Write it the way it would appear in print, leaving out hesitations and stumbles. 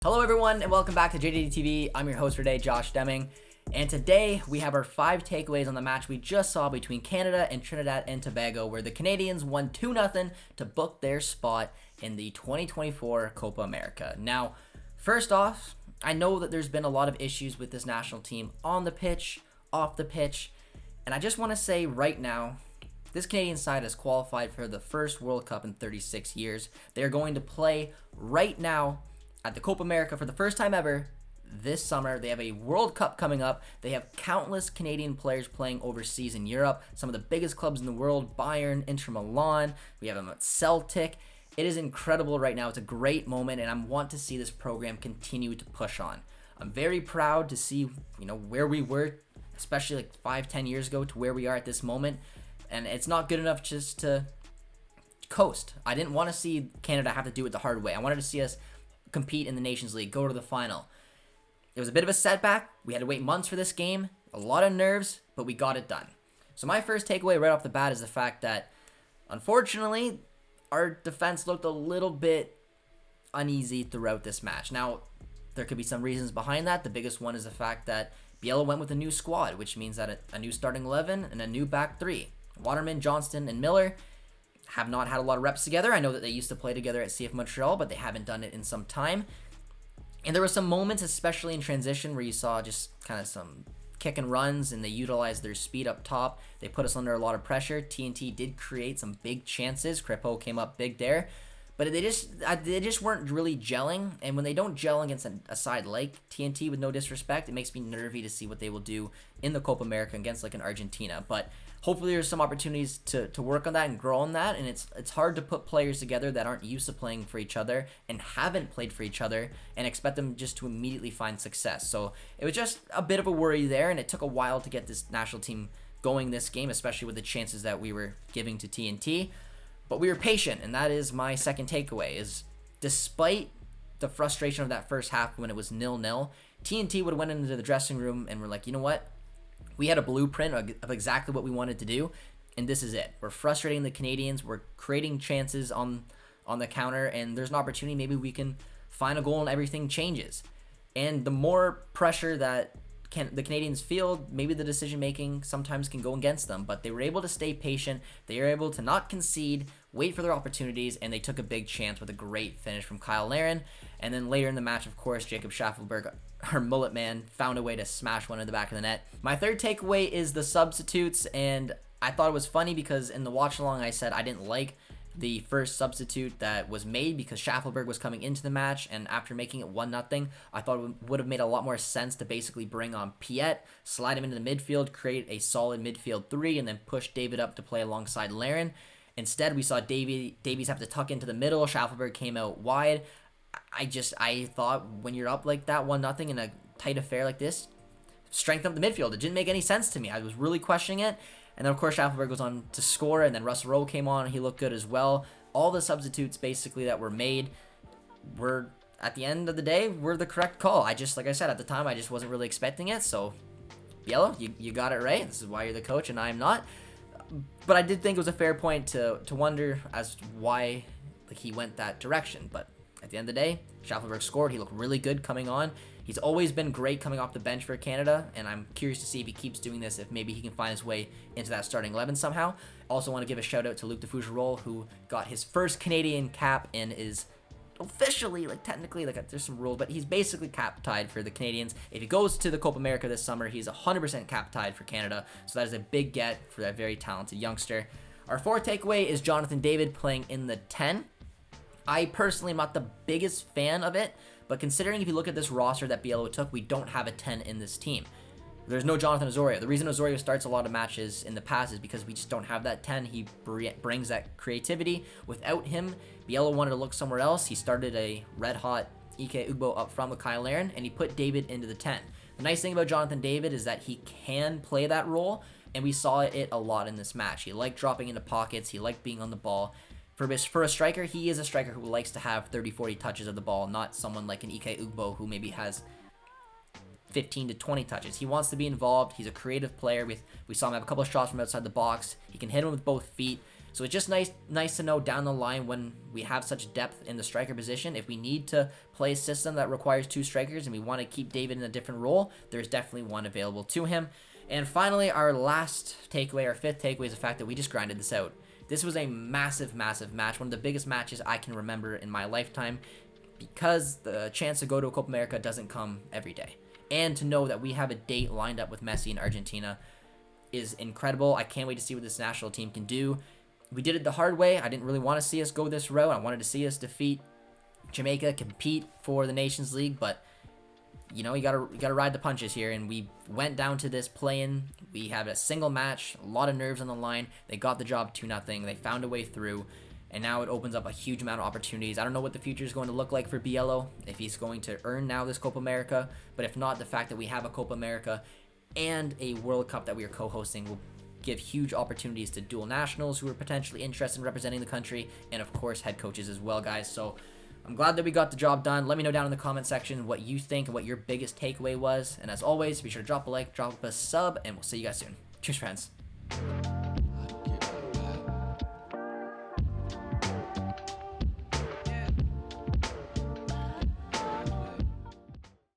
Hello everyone and welcome back to JDT TV. I'm your host for today, Josh Deming. And today we have our 5 takeaways on the match we just saw between Canada and Trinidad and Tobago, where the Canadians won 2-0 to book their spot in the 2024 Copa America. Now, first off, I know that there's been a lot of issues with this national team on the pitch, off the pitch, and I just want to say right now, this Canadian side has qualified for the first World Cup in 36 years. They're going to play right now at the Copa America for the first time ever this summer. They have a World Cup coming up. They have countless Canadian players playing overseas in Europe. Some of the biggest clubs in the world, Bayern, Inter Milan. We have them at Celtic. It is incredible right now. It's a great moment, and I want to see this program continue to push on. I'm very proud to see, where we were, especially like 5-10 years ago, to where we are at this moment. And it's not good enough just to coast. I didn't want to see Canada have to do it the hard way. I wanted to see us compete in the Nations League, go to the final. It was a bit of a setback. We had to wait months for this game, a lot of nerves, but we got it done. So my first takeaway right off the bat is the fact that, unfortunately, our defense looked a little bit uneasy throughout this match. Now, there could be some reasons behind that. The biggest one is the fact that Biello went with a new squad, which means that a new starting 11 and a new back 3. Waterman, Johnston, and Miller have not had a lot of reps together. I know that they used to play together at CF Montreal, but they haven't done it in some time. And there were some moments, especially in transition, where you saw just kind of some kick and runs, and they utilized their speed up top. They put us under a lot of pressure. TNT did create some big chances. Crepeau came up big there. But they just weren't really gelling. And when they don't gel against a side like TNT, with no disrespect, it makes me nervy to see what they will do in the Copa America against like an Argentina. But hopefully there's some opportunities to work on that and grow on that. And it's hard to put players together that aren't used to playing for each other and haven't played for each other and expect them just to immediately find success. So it was just a bit of a worry there, and it took a while to get this national team going this game, especially with the chances that we were giving to TNT. But we were patient, and that is my second takeaway, is despite the frustration of that first half when it was 0-0, TNT would have went into the dressing room and were like, you know what? We had a blueprint of exactly what we wanted to do, and this is it. We're frustrating the Canadians. We're creating chances on the counter, and there's an opportunity. Maybe we can find a goal and everything changes. And the more pressure that the Canadians feel, maybe the decision-making sometimes can go against them, but they were able to stay patient. They were able to not concede, wait for their opportunities, and they took a big chance with a great finish from Kyle Larin. And then later in the match, of course, Jacob Schaffelberg, our mullet man, found a way to smash one in the back of the net. My third takeaway is the substitutes, and I thought it was funny because in the watch-along I said I didn't like the first substitute that was made because Schaffelberg was coming into the match, and after making it 1-0, I thought it would have made a lot more sense to basically bring on Piet, slide him into the midfield, create a solid midfield 3, and then push David up to play alongside Larin. Instead, we saw Davies have to tuck into the middle. Schaffelberg came out wide. I thought when you're up like that 1-0 in a tight affair like this, strengthen up the midfield. It didn't make any sense to me. I was really questioning it. And then, of course, Schaffelberg goes on to score, and then Russell Rowe came on, and he looked good as well. All the substitutes, basically, that were made were, at the end of the day, were the correct call. Like I said, at the time, I just wasn't really expecting it. So, Biello, you got it right. This is why you're the coach, and I am not. But I did think it was a fair point to wonder as to why he went that direction. But at the end of the day, Schaffelberg scored. He looked really good coming on. He's always been great coming off the bench for Canada, and I'm curious to see if he keeps doing this, if maybe he can find his way into that starting 11 somehow. Also want to give a shout out to Luc de Fougerolles, who got his first Canadian cap and is officially, technically, there's some rule, but he's basically cap tied for the Canadians. If he goes to the Copa America this summer, he's 100% cap tied for Canada, so that is a big get for that very talented youngster. Our fourth takeaway is Jonathan David playing in the 10. I personally am not the biggest fan of it, but considering if you look at this roster that Biello took, we don't have a 10 in this team. There's no Jonathan Osorio. The reason Osorio starts a lot of matches in the past is because we just don't have that 10. He brings that creativity. Without him, Biello wanted to look somewhere else. He started a red-hot Ike Ugbo up front with Kyle Larin, and he put David into the 10. The nice thing about Jonathan David is that he can play that role, and we saw it a lot in this match. He liked dropping into pockets. He liked being on the ball. For a striker, he is a striker who likes to have 30-40 touches of the ball, not someone like an Ike Ugbo who maybe has 15 to 20 touches. He wants to be involved. He's a creative player. We saw him have a couple of shots from outside the box. He can hit him with both feet. So it's just nice to know down the line when we have such depth in the striker position. If we need to play a system that requires 2 strikers and we want to keep David in a different role, there's definitely one available to him. And finally, our last takeaway, our 5th takeaway, is the fact that we just grinded this out. This was a massive match, one of the biggest matches I can remember in my lifetime, because the chance to go to a Copa America doesn't come every day. And to know that we have a date lined up with Messi in Argentina is incredible. I can't wait to see what this national team can do. We did it the hard way. I didn't really want to see us go this route. I wanted to see us defeat Jamaica, compete for the Nations League, but you know, you gotta ride the punches here, and we went down to this play-in. We had a single match, a lot of nerves on the line. They got the job 2-0. They found a way through, and now it opens up a huge amount of opportunities. I don't know what the future is going to look like for Biello, if he's going to earn now this Copa America, but if not, the fact that we have a Copa America and a World Cup that we are co-hosting will give huge opportunities to dual nationals who are potentially interested in representing the country, and of course head coaches as well, guys. So I'm glad that we got the job done. Let me know down in the comment section what you think and what your biggest takeaway was. And as always, be sure to drop a like, drop a sub, and we'll see you guys soon. Cheers, friends.